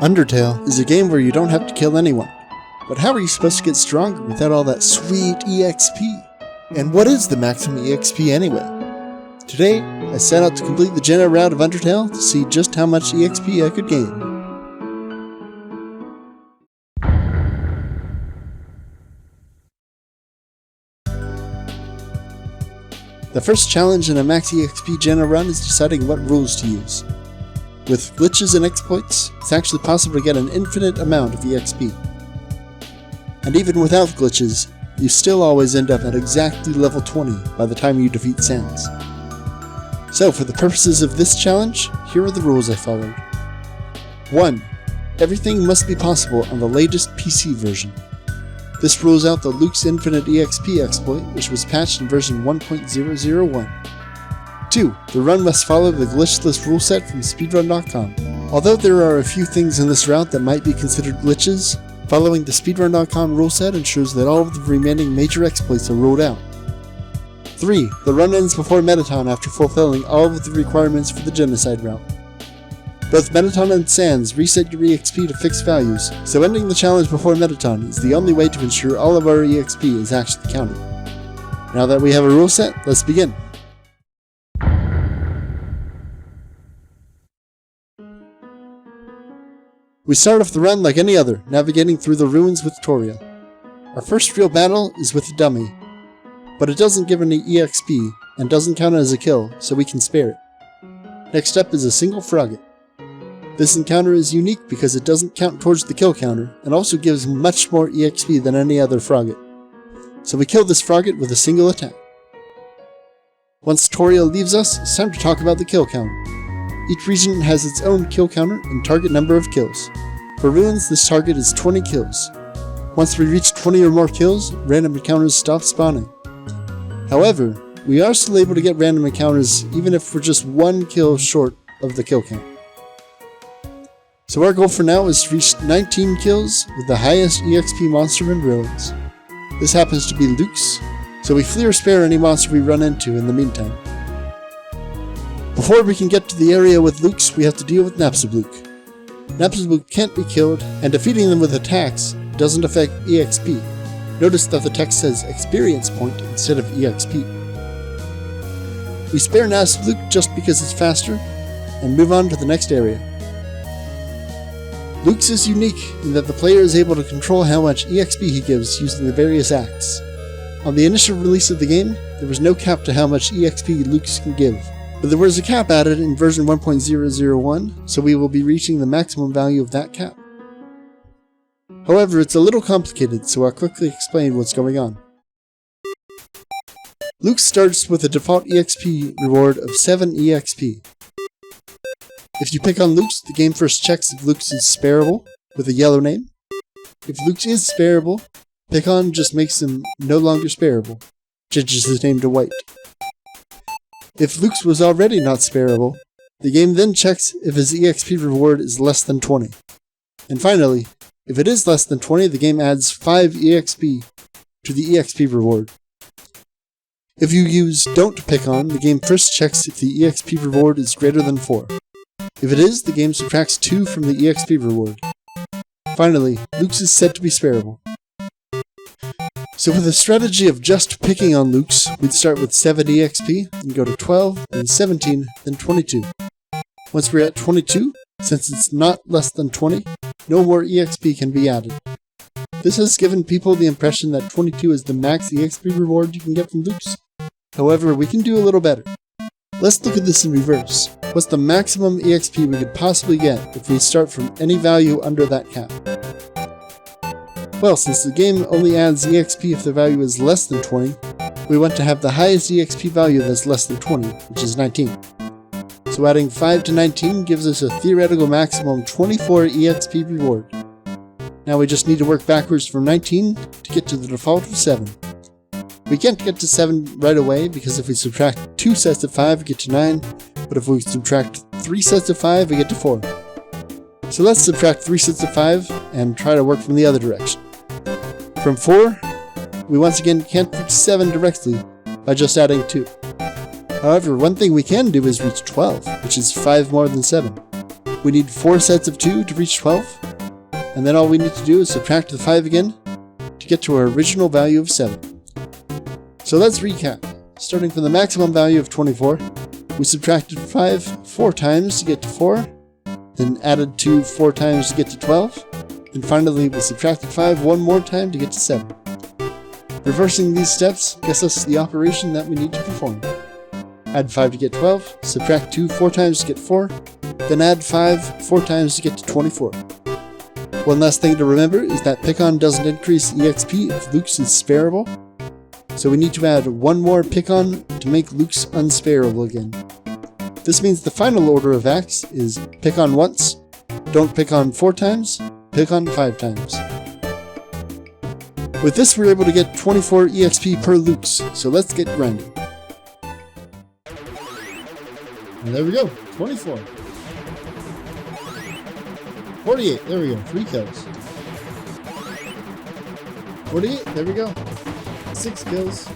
Undertale is a game where you don't have to kill anyone. But how are you supposed to get stronger without all that sweet EXP? And what is the maximum EXP anyway? Today, I set out to complete the Geno route of Undertale to see just how much EXP I could gain. The first challenge in a max EXP Geno run is deciding what rules to use. With glitches and exploits, it's actually possible to get an infinite amount of EXP. And even without glitches, you still always end up at exactly level 20 by the time you defeat Sans. So for the purposes of this challenge, here are the rules I followed. 1. Everything must be possible on the latest PC version. This rules out the Luke's Infinite EXP exploit, which was patched in version 1.001. 2. The run must follow the glitchless ruleset from speedrun.com. Although there are a few things in this route that might be considered glitches, following the speedrun.com ruleset ensures that all of the remaining major exploits are ruled out. 3. The run ends before Mettaton after fulfilling all of the requirements for the genocide route. Both Mettaton and Sans reset your EXP to fixed values, so ending the challenge before Mettaton is the only way to ensure all of our EXP is actually counted. Now that we have a rule set, let's begin. We start off the run like any other, navigating through the ruins with Toria. Our first real battle is with a dummy, but it doesn't give any EXP and doesn't count as a kill, so we can spare it. Next up is a single frogget. This encounter is unique because it doesn't count towards the kill counter and also gives much more EXP than any other frogget. So we kill this frogget with a single attack. Once Toria leaves us, it's time to talk about the kill counter. Each region has its own kill counter and target number of kills. For ruins, this target is 20 kills. Once we reach 20 or more kills, random encounters stop spawning. However, we are still able to get random encounters even if we're just one kill short of the kill count. So our goal for now is to reach 19 kills with the highest EXP monster in ruins. This happens to be Luke's, so we flee or spare any monster we run into in the meantime. Before we can get to the area with Luke's, we have to deal with Napstablook. Napstablook can't be killed, and defeating them with attacks doesn't affect EXP. Notice that the text says experience point instead of EXP. We spare Napstablook just because it's faster, and move on to the next area. Luke's is unique in that the player is able to control how much EXP he gives using the various acts. On the initial release of the game, there was no cap to how much EXP Luke's can give. But there was a cap added in version 1.001, so we will be reaching the maximum value of that cap. However, it's a little complicated, so I'll quickly explain what's going on. Luke starts with a default EXP reward of 7 EXP. If you pick on Luke's, the game first checks if Luke's is spareable, with a yellow name. If Luke's is spareable, pick on just makes him no longer spareable, changes his name to white. If Luke's was already not spareable, the game then checks if his EXP reward is less than 20. And finally, if it is less than 20, the game adds 5 EXP to the EXP reward. If you use Don't Pick On, the game first checks if the EXP reward is greater than 4. If it is, the game subtracts 2 from the EXP reward. Finally, Luke's is said to be spareable. So with a strategy of just picking on Luke's, we'd start with 7 EXP, then go to 12, then 17, then 22. Once we're at 22, since it's not less than 20, no more EXP can be added. This has given people the impression that 22 is the max EXP reward you can get from Luke's. However, we can do a little better. Let's look at this in reverse. What's the maximum EXP we could possibly get if we start from any value under that cap? Well, since the game only adds EXP if the value is less than 20, we want to have the highest EXP value that's less than 20, which is 19. So adding 5 to 19 gives us a theoretical maximum 24 EXP reward. Now we just need to work backwards from 19 to get to the default of 7. We can't get to 7 right away because if we subtract 2 sets of 5 we get to 9, but if we subtract 3 sets of 5 we get to 4. So let's subtract 3 sets of 5 and try to work from the other direction. From 4, we once again can't reach 7 directly by just adding 2. However, one thing we can do is reach 12, which is 5 more than 7. we need 4 sets of 2 to reach 12. And then all we need to do is subtract the 5 again to get to our original value of 7. So let's recap. Starting from the maximum value of 24, we subtracted 5 4 times to get to 4, then added 2 4 times to get to 12, and finally we subtracted 5 one more time to get to 7. Reversing these steps gets us the operation that we need to perform. Add 5 to get 12, subtract 2 4 times to get 4, then add 5 4 times to get to 24. One last thing to remember is that Pick-on doesn't increase EXP if Luke's is sparable, so we need to add one more Pick-on to make Luke's unsparable again. This means the final order of acts is Pick-on once, don't Pick-on 4 times, Pick-on 5 times. With this we're able to get 24 EXP per Luke's, so let's get grinding. And there we go, 24. 48, there we go, 3 kills. 48, there we go. 6 kills.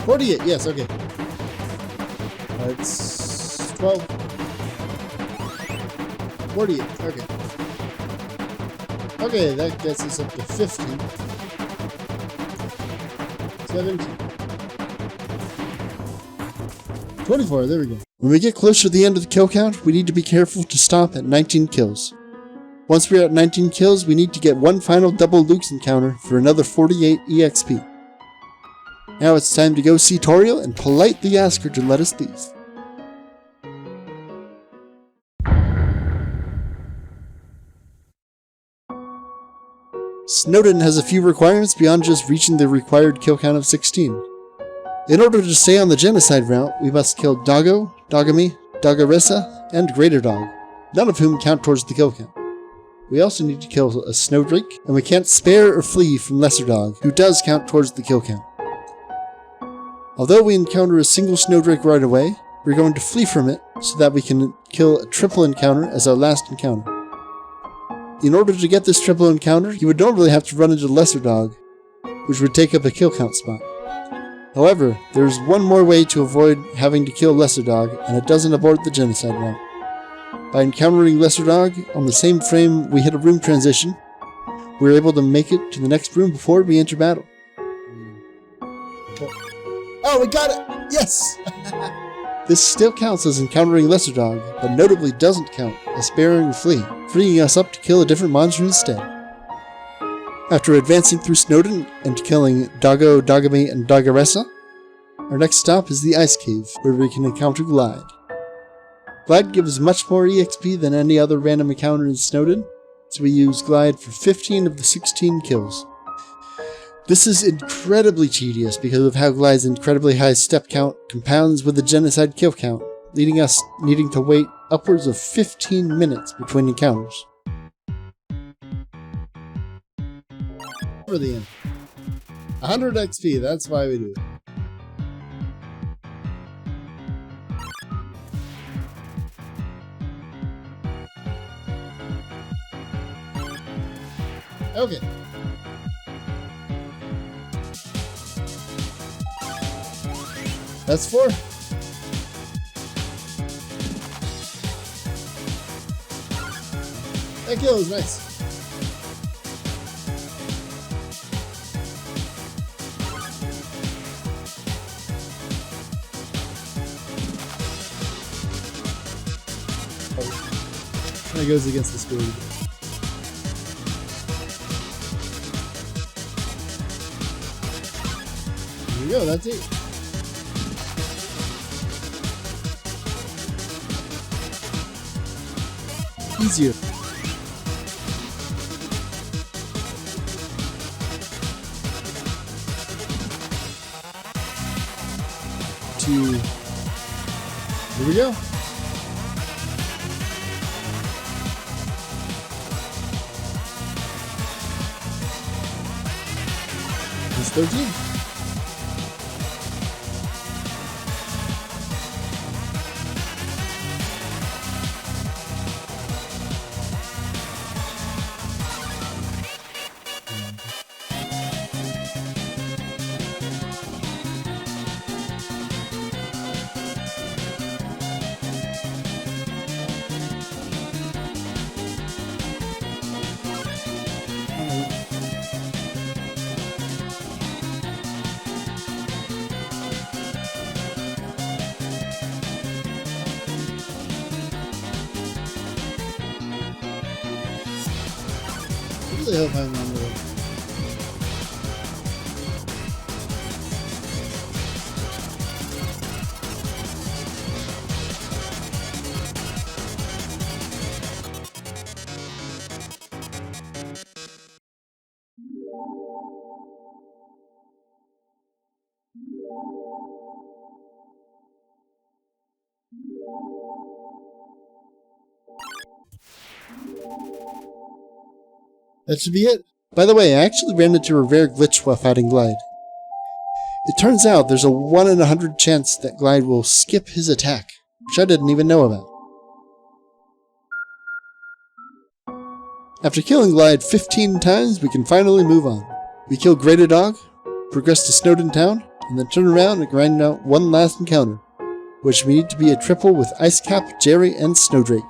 48, yes, okay. That's 12. 48, okay. Okay, that gets us up to 15. 17. 24, there we go. When we get closer to the end of the kill count, we need to be careful to stop at 19 kills. Once we're at 19 kills, we need to get one final double Luke's encounter for another 48 EXP. Now it's time to go see Toriel and politely ask her to let us leave. Snowdin has a few requirements beyond just reaching the required kill count of 16. In order to stay on the genocide route, we must kill Doggo, Dogami, Doggaressa, and Greater Dog, none of whom count towards the kill count. We also need to kill a Snowdrake, and we can't spare or flee from Lesser Dog, who does count towards the kill count. Although we encounter a single Snowdrake right away, we're going to flee from it so that we can kill a triple encounter as our last encounter. In order to get this triple encounter, you would normally have to run into Lesser Dog, which would take up a kill count spot. However, there is one more way to avoid having to kill Lesser Dog, and it doesn't abort the genocide route. By encountering Lesser Dog on the same frame we hit a room transition, we're able to make it to the next room before we enter battle. Oh, we got it! Yes! This still counts as encountering Lesser Dog, but notably doesn't count as sparing or fleeing, freeing us up to kill a different monster instead. After advancing through Snowdin and killing Doggo, Dogami, and Doggaressa, our next stop is the Ice Cave, where we can encounter Glide. Glide gives much more EXP than any other random encounter in Snowdin, so we use Glide for 15 of the 16 kills. This is incredibly tedious because of how Glide's incredibly high step count compounds with the genocide kill count, leading us needing to wait upwards of 15 minutes between encounters. For the end. 100 XP, that's why we do it. Okay. That's 4. That kill is nice. That goes against the spirit. There we go, that's it. Easier. Here we go. It's 13. really hope I remember it. That should be it. By the way, I actually ran into a rare glitch while fighting Glide. It turns out there's a 1 in 100 chance that Glide will skip his attack, which I didn't even know about. After killing Glide 15 times, we can finally move on. We kill Greater Dog, progress to Snowdin Town, and then turn around and grind out one last encounter, which we need to be a triple with Icecap, Jerry, and Snowdrake.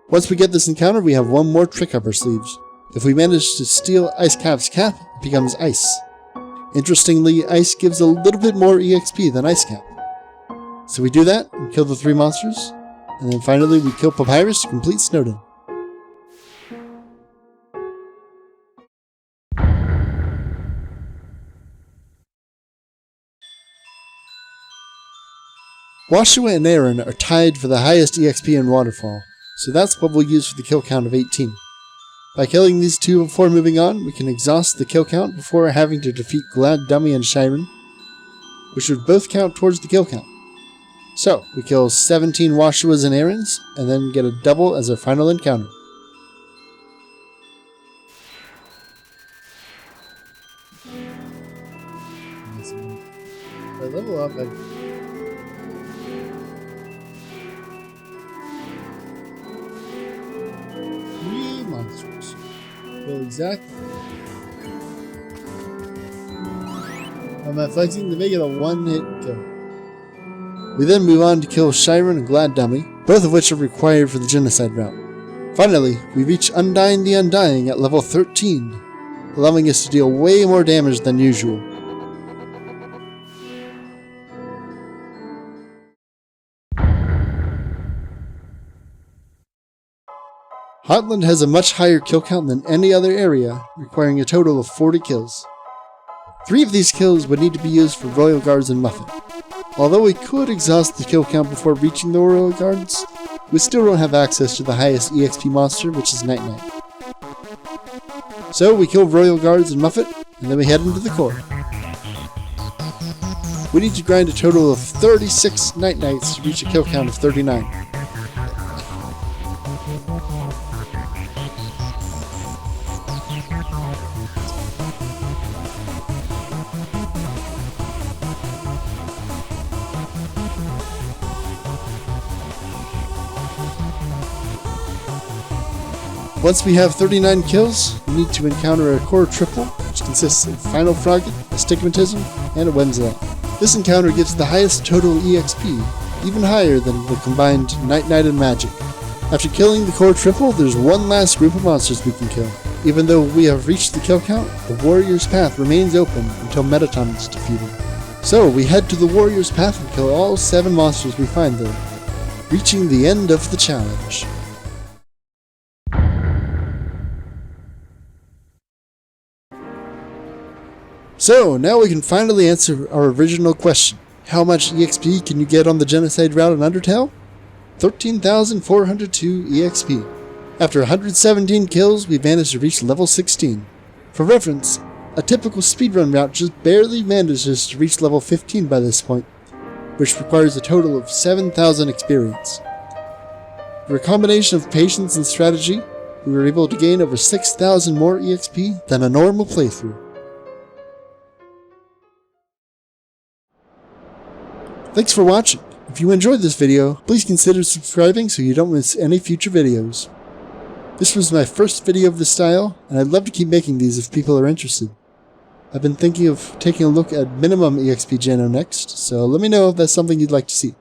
Once we get this encounter, we have one more trick up our sleeves. If we manage to steal Icecap's cap, it becomes Ice. Interestingly, Ice gives a little bit more EXP than Icecap. So we do that, and kill the 3 monsters, and then finally we kill Papyrus to complete Snowdin. Washua and Aaron are tied for the highest EXP in Waterfall, so that's what we'll use for the kill count of 18. By killing these two before moving on, we can exhaust the kill count before having to defeat Glad, Dummy, and Shiren, which would both count towards the kill count. So, we kill 17 Washuas and Aarons, and then get a double as our final encounter. If I level up, monsters. Well, exactly. I'm flexing to make it a one-hit kill. We then move on to kill Shiren and Glad Dummy, both of which are required for the genocide route. Finally, we reach Undying the Undying at level 13, allowing us to deal way more damage than usual. Hotland has a much higher kill count than any other area, requiring a total of 40 kills. 3 of these kills would need to be used for Royal Guards and Muffet. Although we could exhaust the kill count before reaching the Royal Guards, we still don't have access to the highest EXP monster, which is Night Knight. So we kill Royal Guards and Muffet, and then we head into the core. We need to grind a total of 36 Night Knights to reach a kill count of 39. Once we have 39 kills, we need to encounter a core triple, which consists of Final Frogget, Astigmatism, and a Wenzelot. This encounter gives the highest total EXP, even higher than the combined Night Knight and Magic. After killing the core triple, there's one last group of monsters we can kill. Even though we have reached the kill count, the Warrior's Path remains open until Mettaton is defeated. So we head to the Warrior's Path and kill all 7 monsters we find there, reaching the end of the challenge. So, now we can finally answer our original question. How much EXP can you get on the genocide route in Undertale? 13,402 EXP. After 117 kills, we managed to reach level 16. For reference, a typical speedrun route just barely manages to reach level 15 by this point, which requires a total of 7,000 experience. Through a combination of patience and strategy, we were able to gain over 6,000 more EXP than a normal playthrough. Thanks for watching. If you enjoyed this video, please consider subscribing so you don't miss any future videos. This was my first video of this style, and I'd love to keep making these if people are interested. I've been thinking of taking a look at minimum EXP Geno next, so let me know if that's something you'd like to see.